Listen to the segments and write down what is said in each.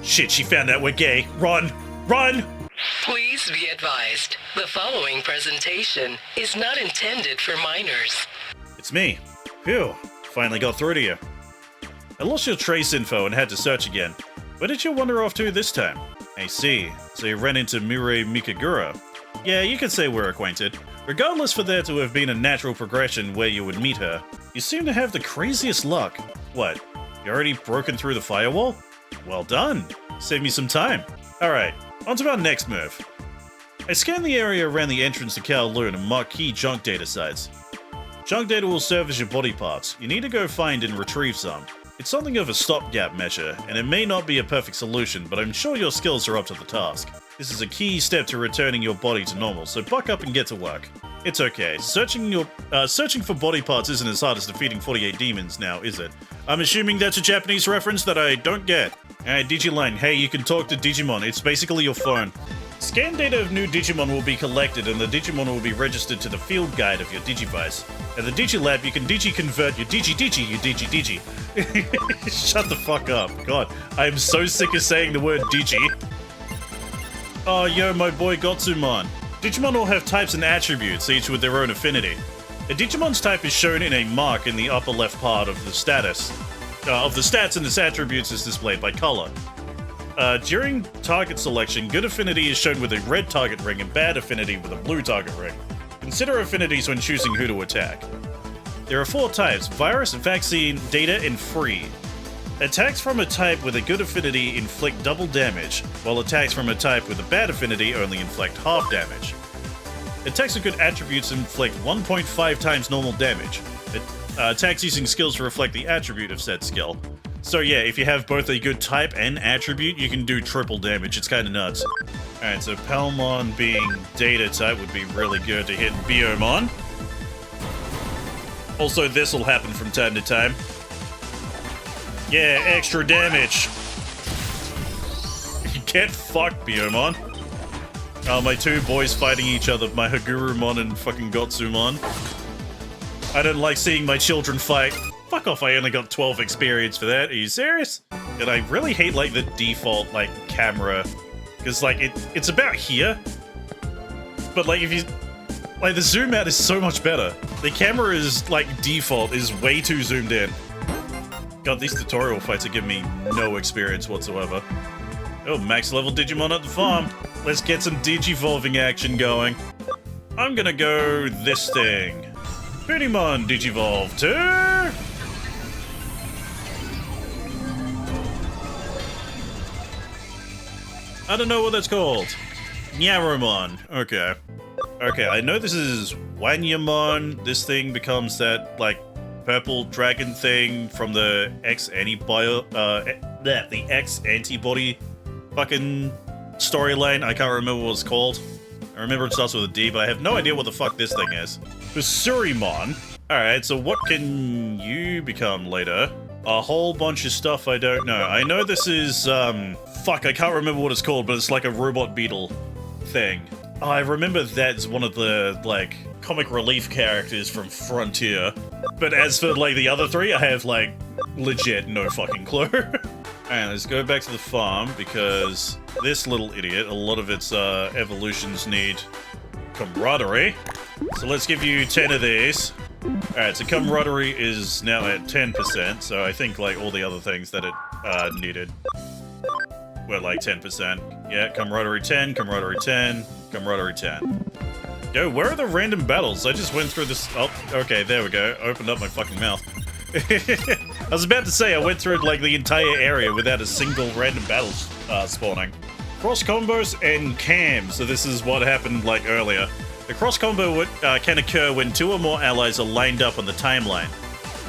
Shit, she found out we're gay. Run! Run! Please be advised, the following presentation is not intended for minors. It's me. Phew, finally got through to you. I lost your trace info and had to search again. Where did you wander off to this time? I see. So you ran into Mirai Mikagura. Yeah, you could say we're acquainted. Regardless for there to have been a natural progression where you would meet her, you seem to have the craziest luck. What? You already broken through the firewall? Well done. Save me some time. Alright, on to our next move. I scanned the area around the entrance to Kowloon and marked key junk data sites. Junk data will serve as your body parts. You need to go find and retrieve some. It's something of a stopgap measure, and it may not be a perfect solution, but I'm sure your skills are up to the task. This is a key step to returning your body to normal, so buck up and get to work. It's okay. Searching for body parts isn't as hard as defeating 48 demons now, is it? I'm assuming that's a Japanese reference that I don't get. Alright, Digiline, hey, you can talk to Digimon. It's basically your phone. Scan data of new Digimon will be collected and the Digimon will be registered to the field guide of your Digivice. At the Digilab, you can Digi-convert your Digi. Shut the fuck up. God, I am so sick of saying the word Digi. Oh, yo, my boy Gotsumon. Digimon all have types and attributes, each with their own affinity. A Digimon's type is shown in a mark in the upper left part of the status. Of the stats, and its attributes is displayed by color. During target selection, good affinity is shown with a red target ring and bad affinity with a blue target ring. Consider affinities when choosing who to attack. There are 4 types: virus, vaccine, data, and free. Attacks from a type with a good affinity inflict double damage, while attacks from a type with a bad affinity only inflict half damage. Attacks with good attributes inflict 1.5 times normal damage. Attacks using skills to reflect the attribute of said skill. So yeah, if you have both a good type and attribute, you can do triple damage. It's kind of nuts. Alright, so Palmon being data type would be really good to hit Biomon. Also, this will happen from time to time. Yeah, extra damage. Get fucked, Biomon. Oh, my 2 boys fighting each other, my Hagurumon and fucking Gotsumon. I don't like seeing my children fight. Fuck off, I only got 12 experience for that. Are you serious? And I really hate, like, the default, like, camera. Because, like, it's about here. But, like, if you... Like, the zoom out is so much better. The camera is, like, default is way too zoomed in. God, these tutorial fights are giving me no experience whatsoever. Oh, max level Digimon at the farm. Let's get some Digivolving action going. I'm gonna go this thing. Digimon Digivolve 2! I don't know what that's called. Nyaromon. Okay. Okay, I know this is Wanyamon. This thing becomes that, like, purple dragon thing from the the X-Antibody fucking storyline. I can't remember what it's called. I remember it starts with a D, but I have no idea what the fuck this thing is. Basurimon. Alright, so what can you become later? A whole bunch of stuff I don't know. I know this is, fuck, I can't remember what it's called, but it's like a robot beetle thing. I remember that's one of the, like, comic relief characters from Frontier. But as for, like, the other 3, I have, like, legit no fucking clue. Alright, let's go back to the farm, because this little idiot, a lot of its evolutions need camaraderie. So let's give you 10 of these. Alright, so camaraderie is now at 10%, so I think, like, all the other things that it needed were, like, 10%. Yeah, camaraderie 10, camaraderie 10, camaraderie 10. Yo, where are the random battles? I just went through this... Oh, okay, there we go. Opened up my fucking mouth. I was about to say, I went through, like, the entire area without a single random battle spawning. Cross combos and cams, so this is what happened, like, earlier. The cross combo can occur when 2 or more allies are lined up on the timeline.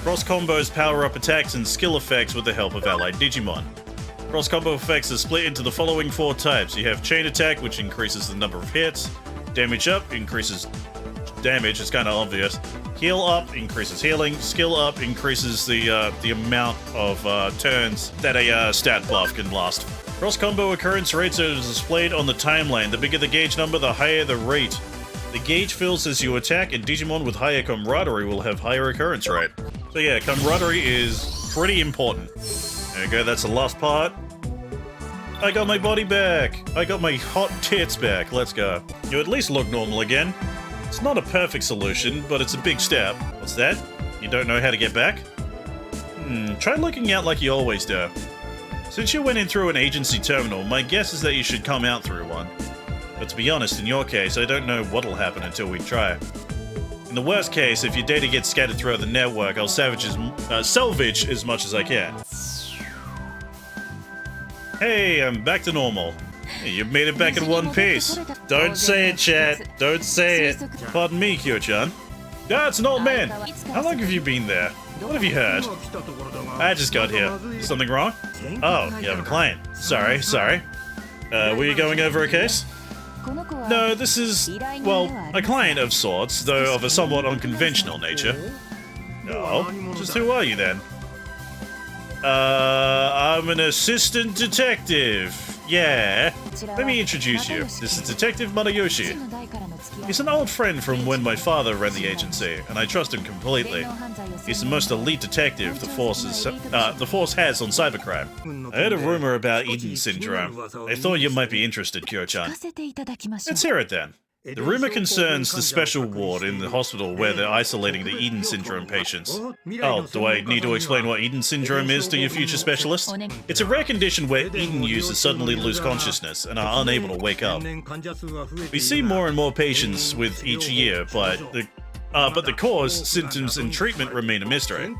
Cross combos power up attacks and skill effects with the help of allied Digimon. Cross combo effects are split into the following 4 types. You have chain attack, which increases the number of hits. Damage up increases damage, it's kind of obvious. Heal up increases healing. Skill up increases the amount of turns that a stat buff can last. Cross combo occurrence rates are displayed on the timeline. The bigger the gauge number, the higher the rate. The gauge fills as you attack, and Digimon with higher camaraderie will have higher occurrence rate. So yeah, camaraderie is pretty important. There you go, that's the last part. I got my body back. I got my hot tits back. Let's go. You at least look normal again. It's not a perfect solution, but it's a big step. What's that? You don't know how to get back? Try looking out like you always do. Since you went in through an agency terminal, my guess is that you should come out through one. But to be honest, in your case, I don't know what'll happen until we try. In the worst case, if your data gets scattered throughout the network, I'll salvage as much as I can. Hey, I'm back to normal. You've made it back in one piece. Don't say it, chat. Don't say it. Pardon me, Kyo-chan. It's an old man. How long have you been there? What have you heard? I just got here. Something wrong? Oh, you have a client. Sorry. Were you going over a case? No, this is, well, a client of sorts, though of a somewhat unconventional nature. Oh, just who are you then? I'm an assistant detective. Yeah. Let me introduce you. This is Detective Manayoshi. He's an old friend from when my father ran the agency, and I trust him completely. He's the most elite detective the Force has on cybercrime. I heard a rumor about Eden syndrome. I thought you might be interested, Kyo-chan. Let's hear it then. The rumor concerns the special ward in the hospital where they're isolating the Eden syndrome patients. Oh, do I need to explain what Eden syndrome is to your future specialist? It's a rare condition where Eden users suddenly lose consciousness and are unable to wake up. We see more and more patients with each year, but the cause, symptoms, and treatment remain a mystery.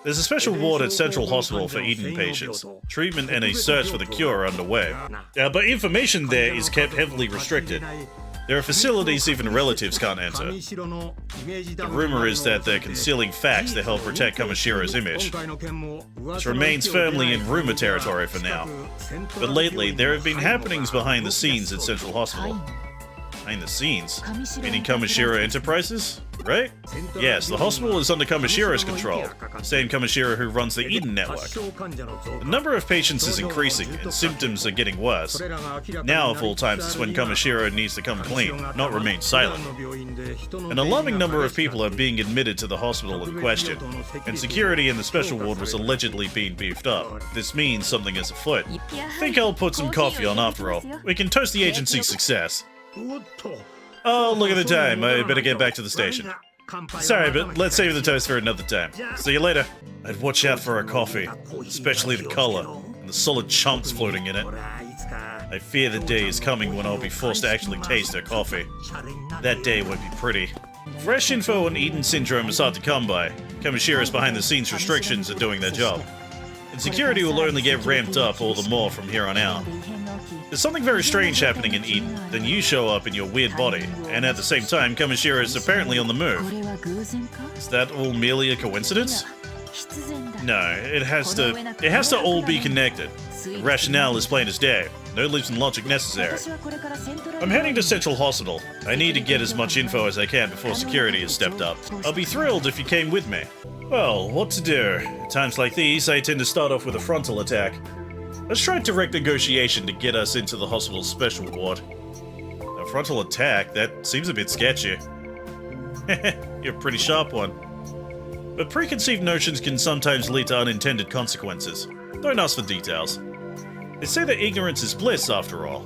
There's a special ward at Central Hospital for Eden patients. Treatment and a search for the cure are underway. But information there is kept heavily restricted. There are facilities even relatives can't enter. The rumor is that they're concealing facts to help protect Kamoshiro's image, which remains firmly in rumor territory for now. But lately, there have been happenings behind the scenes at Central Hospital. Behind the scenes? Meaning Kamoshiro Enterprises? Right? Yes, the hospital is under Kamoshiro's control. The same Kamoshiro who runs the Eden network. The number of patients is increasing, and symptoms are getting worse. Now, of all times, is when Kamoshiro needs to come clean, not remain silent. An alarming number of people are being admitted to the hospital in question, and security in the special ward was allegedly being beefed up. This means something is afoot. Think I'll put some coffee on after all. We can toast the agency's success. Oh, look at the time. I better get back to the station. Sorry, but let's save the toast for another time. See you later. I'd watch out for our coffee, especially the color and the solid chunks floating in it. I fear the day is coming when I'll be forced to actually taste her coffee. That day won't be pretty. Fresh info on Eden syndrome is hard to come by. Kamoshiro's behind-the-scenes restrictions are doing their job. And security will only get ramped up all the more from here on out. There's something very strange happening in Eden, then you show up in your weird body, and at the same time, Kamoshiro is apparently on the move. Is that all merely a coincidence? No, it has to all be connected. The rationale is plain as day. No leaps in logic necessary. I'm heading to Central Hospital. I need to get as much info as I can before security has stepped up. I'll be thrilled if you came with me. Well, what to do? At times like these, I tend to start off with a frontal attack. Let's try direct negotiation to get us into the hospital's special ward. A frontal attack? That seems a bit sketchy. You're a pretty sharp one. But preconceived notions can sometimes lead to unintended consequences. Don't ask for details. They say that ignorance is bliss, after all.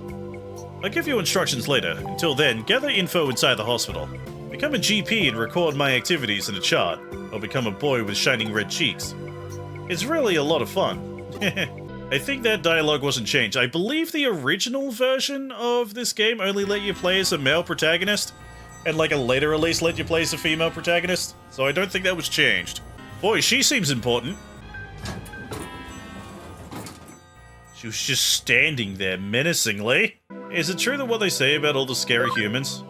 I'll give you instructions later. Until then, gather info inside the hospital. Become a GP and record my activities in a chart. I'll become a boy with shining red cheeks. It's really a lot of fun. I think that dialogue wasn't changed. I believe the original version of this game only let you play as a male protagonist, and like a later release let you play as a female protagonist, so I don't think that was changed. Boy, she seems important. She was just standing there menacingly. Is it true that what they say about all the scary humans?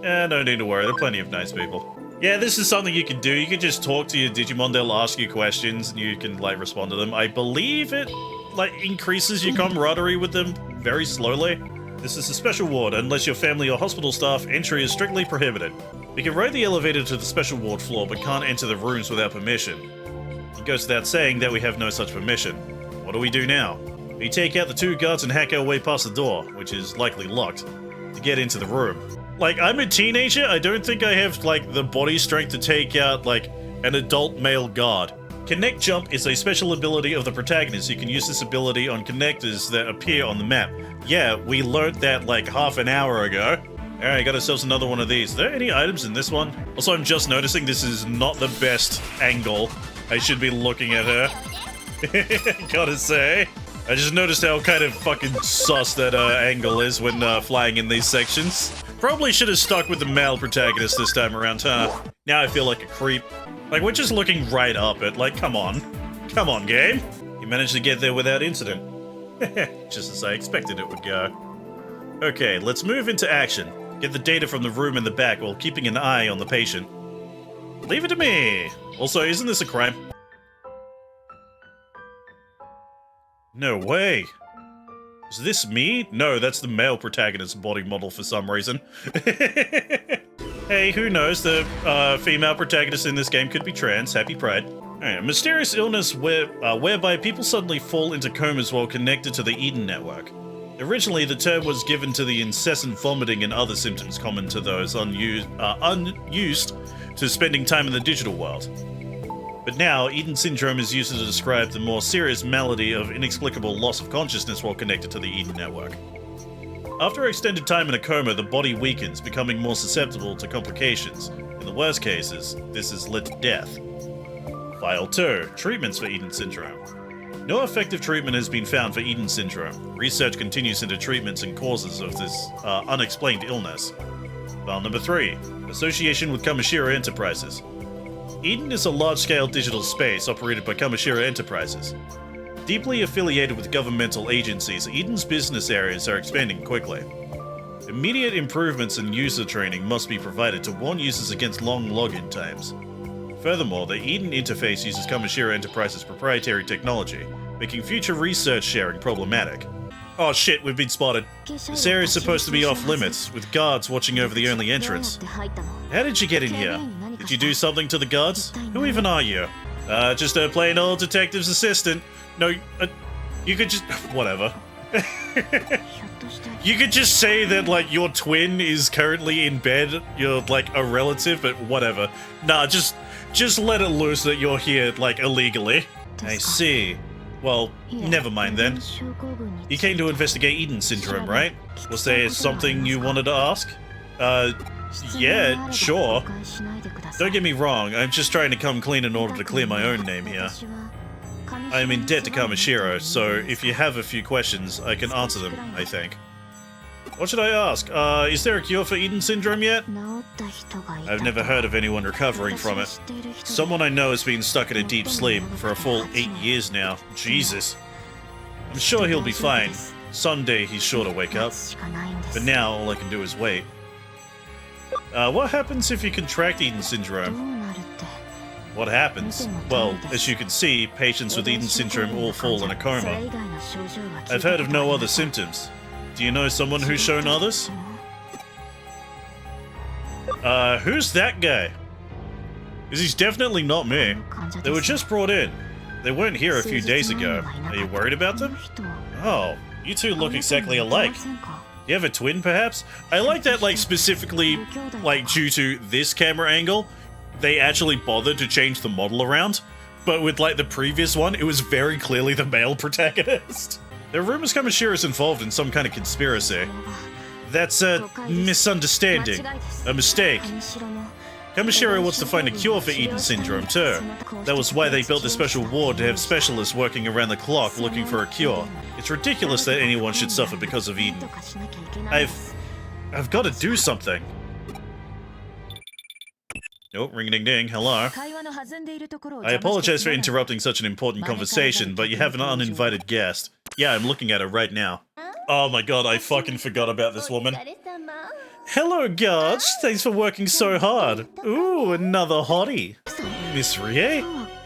No need to worry, there are plenty of nice people. Yeah, this is something you can do. You can just talk to your Digimon, they'll ask you questions, and you can, like, respond to them. I believe it, like, increases your camaraderie with them very slowly. This is a special ward. Unless your family or hospital staff, entry is strictly prohibited. We can ride the elevator to the special ward floor, but can't enter the rooms without permission. It goes without saying that we have no such permission. What do we do now? We take out the 2 guards and hack our way past the door, which is likely locked, to get into the room. Like, I'm a teenager, I don't think I have, like, the body strength to take out, like, an adult male guard. Connect Jump is a special ability of the protagonist. You can use this ability on connectors that appear on the map. Yeah, we learned that like half an hour ago. Alright, got ourselves another one of these. Are there any items in this one? Also, I'm just noticing this is not the best angle. I should be looking at her. Gotta say. I just noticed how kind of fucking sus that angle is when flying in these sections. Probably should have stuck with the male protagonist this time around, huh? Now I feel like a creep. Like, we're just looking right up at, like, come on. Come on, game. You managed to get there without incident. Just as I expected it would go. Okay, let's move into action. Get the data from the room in the back while keeping an eye on the patient. Leave it to me. Also, isn't this a crime? No way. Is this me? No, that's the male protagonist's body model for some reason. Hey, who knows? The female protagonist in this game could be trans. Happy Pride. Alright, a mysterious illness whereby people suddenly fall into comas while connected to the Eden network. Originally, the term was given to the incessant vomiting and other symptoms common to those unused to spending time in the digital world. But now, Eden Syndrome is used to describe the more serious malady of inexplicable loss of consciousness while connected to the Eden network. After extended time in a coma, the body weakens, becoming more susceptible to complications. In the worst cases, this has led to death. File 2. Treatments for Eden Syndrome. No effective treatment has been found for Eden Syndrome. Research continues into treatments and causes of this unexplained illness. File number 3. Association with Kamishira Enterprises. Eden is a large-scale digital space operated by Kamishira Enterprises. Deeply affiliated with governmental agencies, Eden's business areas are expanding quickly. Immediate improvements in user training must be provided to warn users against long login times. Furthermore, the Eden interface uses Kamishira Enterprises' proprietary technology, making future research sharing problematic. Oh shit, we've been spotted. This area is supposed to be off-limits, with guards watching over the only entrance. How did you get in here? Did you do something to the guards? Who even are you? Just a plain old detective's assistant. No, you could just... whatever. You could just say that, like, your twin is currently in bed. You're, like, a relative, but whatever. Nah, just let it loose that you're here, like, illegally. I see. Well, never mind then. You came to investigate Eden Syndrome, right? Was there something you wanted to ask? Yeah, sure. Don't get me wrong, I'm just trying to come clean in order to clear my own name here. I am in debt to Kamishiro, so if you have a few questions, I can answer them, I think. What should I ask? Is there a cure for Eden Syndrome yet? I've never heard of anyone recovering from it. Someone I know has been stuck in a deep sleep for a full 8 years now. Jesus. I'm sure he'll be fine. Someday he's sure to wake up. But now, all I can do is wait. What happens if you contract Eden Syndrome? What happens? Well, as you can see, patients with Eden Syndrome all fall in a coma. I've heard of no other symptoms. Do you know someone who's shown others? Who's that guy? Because he's definitely not me. They were just brought in. They weren't here a few days ago. Are you worried about them? Oh, you two look exactly alike. You have a twin, perhaps? I like that, like, specifically, like, due to this camera angle, they actually bothered to change the model around. But with, like, the previous one, it was very clearly the male protagonist. There are rumors Kamishira's involved in some kind of conspiracy. That's a misunderstanding. A mistake. Kamishira wants to find a cure for Eden Syndrome, too. That was why they built a special ward to have specialists working around the clock looking for a cure. It's ridiculous that anyone should suffer because of Eden. I've got to do something. Oh, ring-a-ding-ding, hello. I apologize for interrupting such an important conversation, but you have an uninvited guest. Yeah, I'm looking at her right now. Oh my god, I fucking forgot about this woman. Hello, guards. Thanks for working so hard. Ooh, another hottie. Miss Rie?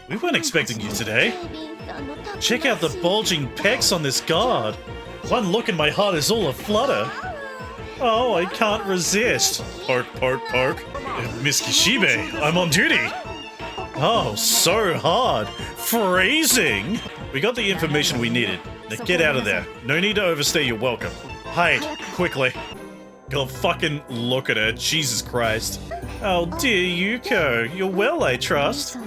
We weren't expecting you today. Check out the bulging pecs on this guard. One look and my heart is all aflutter. Oh, I can't resist. Poke, poke, poke. Miss Kishibe, I'm on duty. Oh, so hard. Freezing. We got the information we needed. Now get out of there. No need to overstay your welcome. Hide, quickly. God, fucking look at her. Jesus Christ. Oh dear, Yuko. You're well, I trust.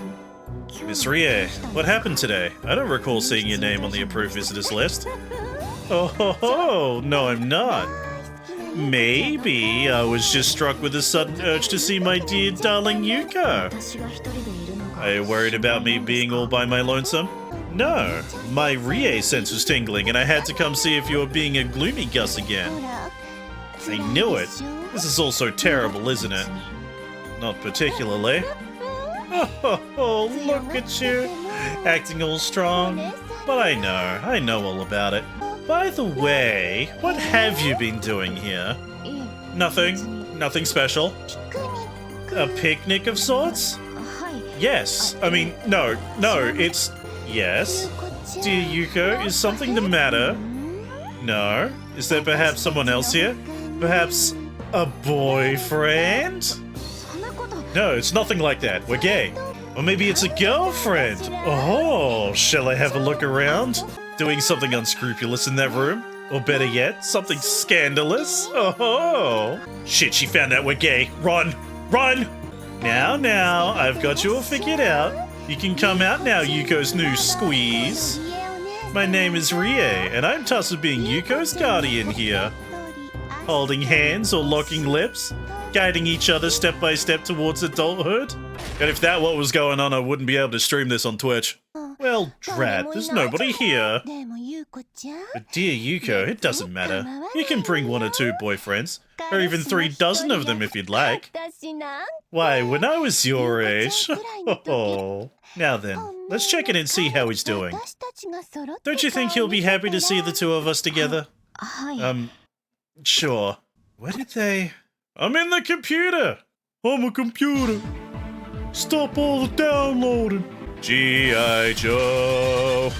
Miss Rie, what happened today? I don't recall seeing your name on the approved visitors list. Oh ho ho, no I'm not. Maybe I was just struck with a sudden urge to see my dear darling Yuko. Are you worried about me being all by my lonesome? No, my Rie sense was tingling and I had to come see if you were being a gloomy Gus again. I knew it. This is all so terrible, isn't it? Not particularly. Oh, look at you, acting all strong. But I know all about it. By the way, what have you been doing here? Nothing special. A picnic of sorts? Yes, I mean, no, it's... Yes? Dear Yuko, is something the matter? No? Is there perhaps someone else here? Perhaps a boyfriend? No, it's nothing like that. We're gay. Or maybe it's a girlfriend. Oh, shall I have a look around? Doing something unscrupulous in that room? Or better yet, something scandalous? Oh, shit, she found out we're gay. Run! Run! Now, I've got you all figured out. You can come out now, Yuko's new squeeze. My name is Rie, and I'm tasked with being Yuko's guardian here. Holding hands or locking lips, guiding each other step by step towards adulthood. And if that what was going on, I wouldn't be able to stream this on Twitch. Well, drat, there's nobody here. But dear Yuko, it doesn't matter. You can bring 1 or 2 boyfriends, or even 3 dozen of them if you'd like. Why, when I was your age... Oh. Now then, let's check in and see how he's doing. Don't you think he'll be happy to see the 2 of us together? Sure. Where did they... I'm in the computer! I'm a computer! Stop all the downloading! G.I. Joe!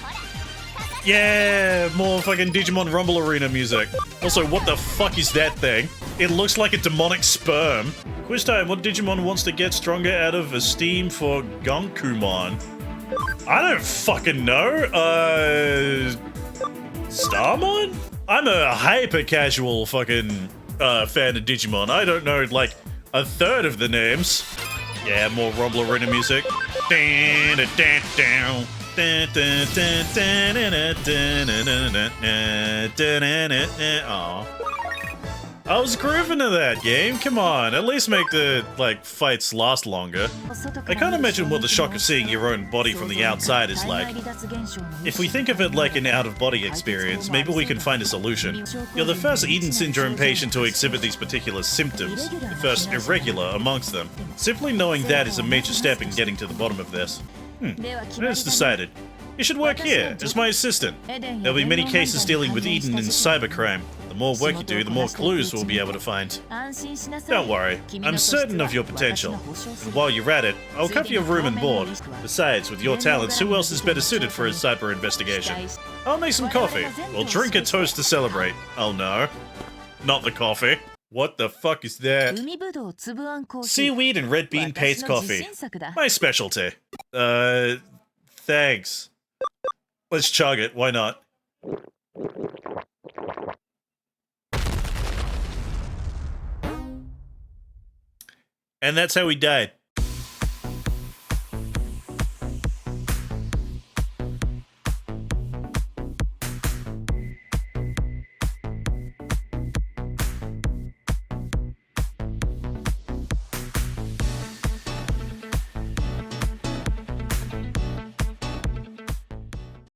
Yeah! More fucking Digimon Rumble Arena music. Also, what the fuck is that thing? It looks like a demonic sperm. Quiz time, what Digimon wants to get stronger out of esteem for Gonkumon? I don't fucking know. Starmon? I'm a hyper-casual fucking fan of Digimon. I don't know, like, a third of the names. Yeah, more Rumble Arena music. Aww. I was grooving to that game, come on, at least make the, like, fights last longer. I can't imagine what the shock of seeing your own body from the outside is like. If we think of it like an out-of-body experience, maybe we can find a solution. You're the first Eden Syndrome patient to exhibit these particular symptoms, the first irregular amongst them. Simply knowing that is a major step in getting to the bottom of this. It's decided. You should work here, as my assistant. There'll be many cases dealing with Eden and cybercrime. The more work you do, the more clues we'll be able to find. Don't worry, I'm certain of your potential. And while you're at it, I'll cover your room and board. Besides, with your talents, who else is better suited for a cyber investigation? I'll make some coffee. We'll drink a toast to celebrate. Oh no. Not the coffee. What the fuck is that? Seaweed and red bean paste coffee. My specialty. Thanks. Let's chug it, why not? And that's how he died.